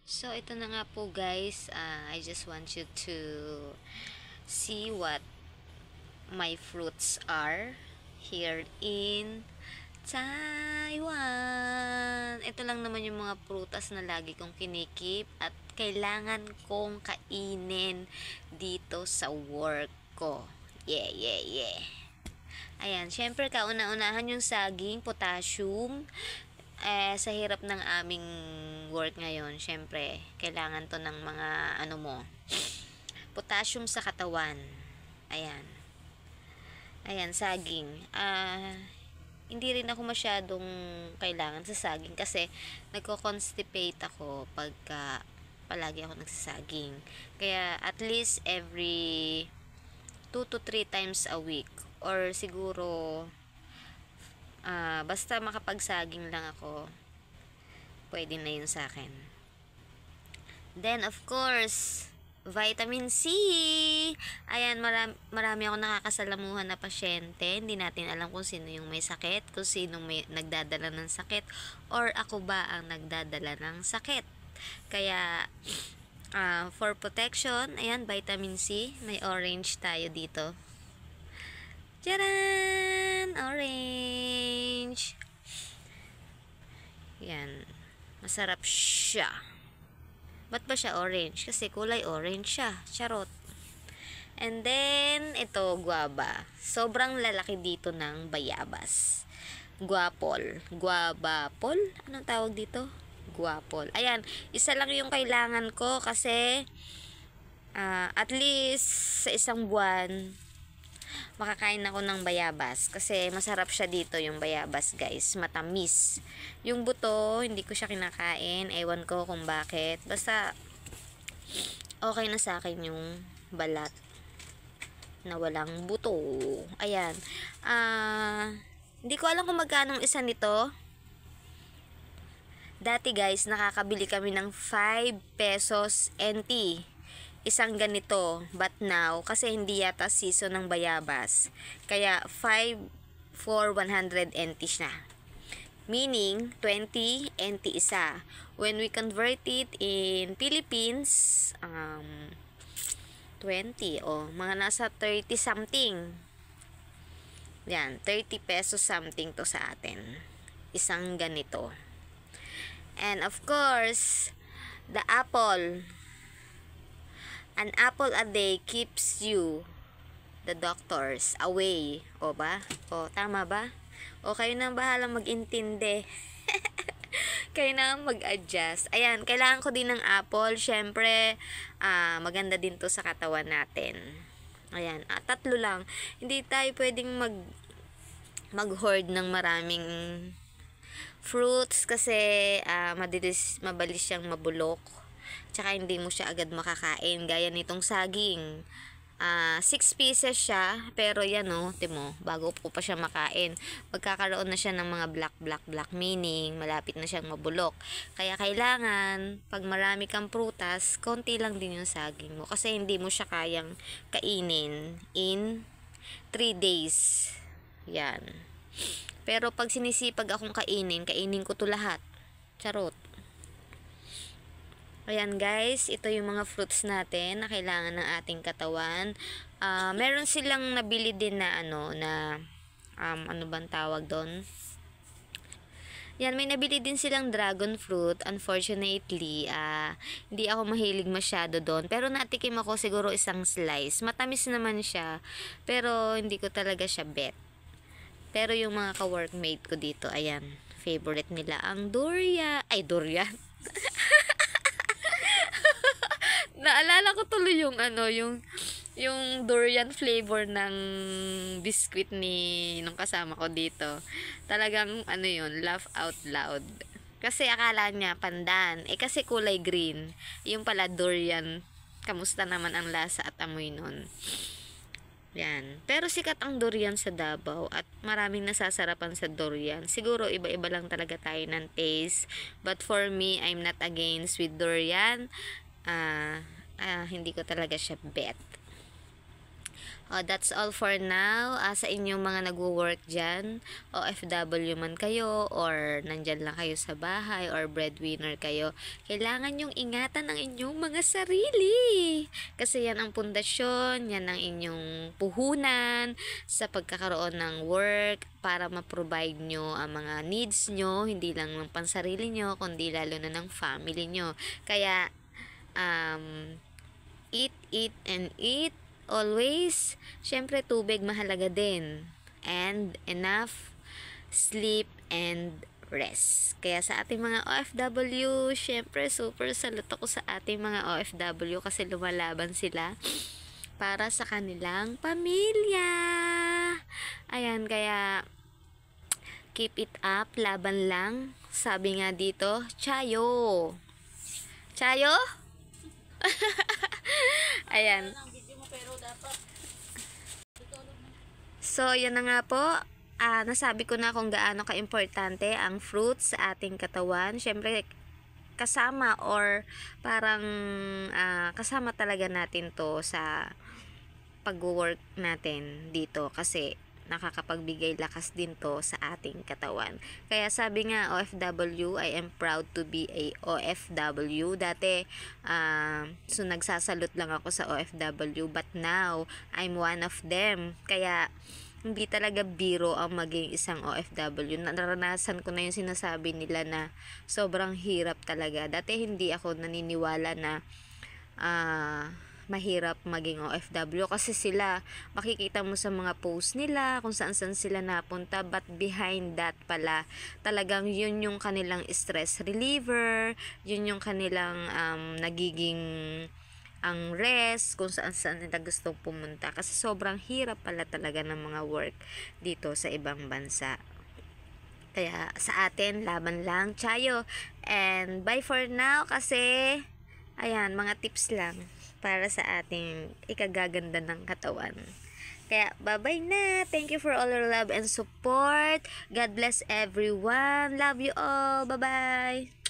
So, ito na nga po guys. I just want you to see what my fruits are here in Taiwan. Ito lang naman yung mga prutas na lagi kong kinikip at kailangan kong kainin dito sa work ko. Yeah, yeah, yeah. Ayan, syempre kauna-unahan yung saging, potassium. Sa hirap ng aming work ngayon, syempre, kailangan to ng mga ano mo, potassium sa katawan. Ayan. Ayan, saging. Hindi rin ako masyadong kailangan sa saging kasi nagko-constipate ako pagka palagi ako nagsasaging. Kaya at least every 2 to 3 times a week or siguro basta makapagsaging lang ako, pwede na yun sa akin. Then, of course, vitamin C. Ayan, marami ako nakakasalamuhan na pasyente. Hindi natin alam kung sino yung may sakit, kung sino may nagdadala ng sakit, or ako ba ang nagdadala ng sakit. Kaya, for protection, ayan, vitamin C. May orange tayo dito. Tcharan! Orange! Yan. Masarap siya. Ba't ba siya orange? Kasi kulay orange siya. Charot. And then, ito, guava. Sobrang lalaki dito ng bayabas. Guapol. Guabapol? Anong tawag dito? Guapol. Ayan, isa lang yung kailangan ko kasi at least sa isang buwan, makakain ako ng bayabas kasi masarap siya dito yung bayabas guys, matamis. Yung buto hindi ko siya kinakain, ewan ko kung bakit, basta okay na sa akin yung balat na walang buto. Ayan, hindi ko alam kung magkano isa nito. Dati guys, nakakabili kami ng 5 pesos NT isang ganito, but now kasi hindi yata season ng bayabas, kaya 5 for 100 NT siya, meaning 20 NT isa. When we convert it in Philippines, 20 mga nasa 30 something, yan, 30 pesos something to sa atin isang ganito. And of course, the apple. An apple a day keeps you, the doctors, away. O ba? O, tama ba? O, kayo na bahala mag-intindi. Kayo na mag-adjust. Ayan, kailangan ko din ng apple. Syempre, maganda din to sa katawan natin. Ayan, 3 lang. Hindi tayo pwedeng mag-hoard ng maraming fruits kasi mabalis siyang mabulok. Tsaka hindi mo siya agad makakain. Gaya nitong saging. 6 pieces siya. Pero yan timo, bago po pa siya makain, magkakaroon na siya ng mga black. Meaning, malapit na siyang mabulok. Kaya kailangan, pag marami kang prutas, konti lang din yung saging mo. Kasi hindi mo siya kayang kainin in 3 days. Yan. Pero pag sinisipag akong kainin ko to lahat. Charot. Ayan guys, ito yung mga fruits natin na kailangan ng ating katawan. Meron silang nabili din na ano bang tawag doon? Yan, may nabili din silang dragon fruit. Unfortunately, hindi ako mahilig masyado doon. Pero natikim ako siguro isang slice. Matamis naman siya, pero hindi ko talaga siya bet. Pero yung mga ka-workmate ko dito, ayan, favorite nila ang durian. Ay, durian. Naalala ko tuloy yung durian flavor ng biscuit nung kasama ko dito. Talagang yun, laugh out loud. Kasi akala niya pandan. Kasi kulay green. Yung pala durian. Kamusta naman ang lasa at amoy nun? Yan. Pero sikat ang durian sa Davao at maraming nasasarapan sa durian. Siguro iba-iba lang talaga tayo ng taste. But for me, I'm not against with durian. Hindi ko talaga siya bet. That's all for now. Sa inyong mga nagwo-work dyan, OFW man kayo, or nandyan lang kayo sa bahay, or breadwinner kayo, kailangan yung ingatan ang inyong mga sarili. Kasi yan ang pundasyon, yan ang inyong puhunan sa pagkakaroon ng work para ma-provide nyo ang mga needs nyo, hindi lang ng pansarili nyo, kundi lalo na ng family nyo. Kaya, eat and eat always. Syempre, tubig mahalaga din. And enough sleep and rest. Kaya sa ating mga OFW, syempre, super salute ako sa ating mga OFW kasi lumalaban sila para sa kanilang pamilya. Ayan, kaya keep it up, laban lang. Sabi nga dito, Chayo. Chayo? Ayan. So, yun na nga po. Nasabi ko na kung gaano ka-importante ang fruits sa ating katawan. Syempre, kasama or parang kasama talaga natin to sa pag-work natin dito kasi nakakapagbigay lakas din to sa ating katawan. Kaya sabi nga, OFW, I am proud to be a OFW. Dati, so nagsasalute lang ako sa OFW, but now, I'm one of them. Kaya, hindi talaga biro ang maging isang OFW. Naranasan ko na yung sinasabi nila na sobrang hirap talaga. Dati hindi ako naniniwala na mahirap maging OFW kasi sila, makikita mo sa mga post nila kung saan sila napunta, but behind that pala, talagang yun yung kanilang stress reliever, yun yung kanilang nagiging ang rest, kung saan nila gustong pumunta kasi sobrang hirap pala talaga ng mga work dito sa ibang bansa. Kaya sa atin, laban lang, Chayo. And bye for now kasi ayan, mga tips lang para sa ating ikagaganda ng katawan. Kaya, bye-bye na. Thank you for all your love and support. God bless everyone. Love you all. Bye-bye.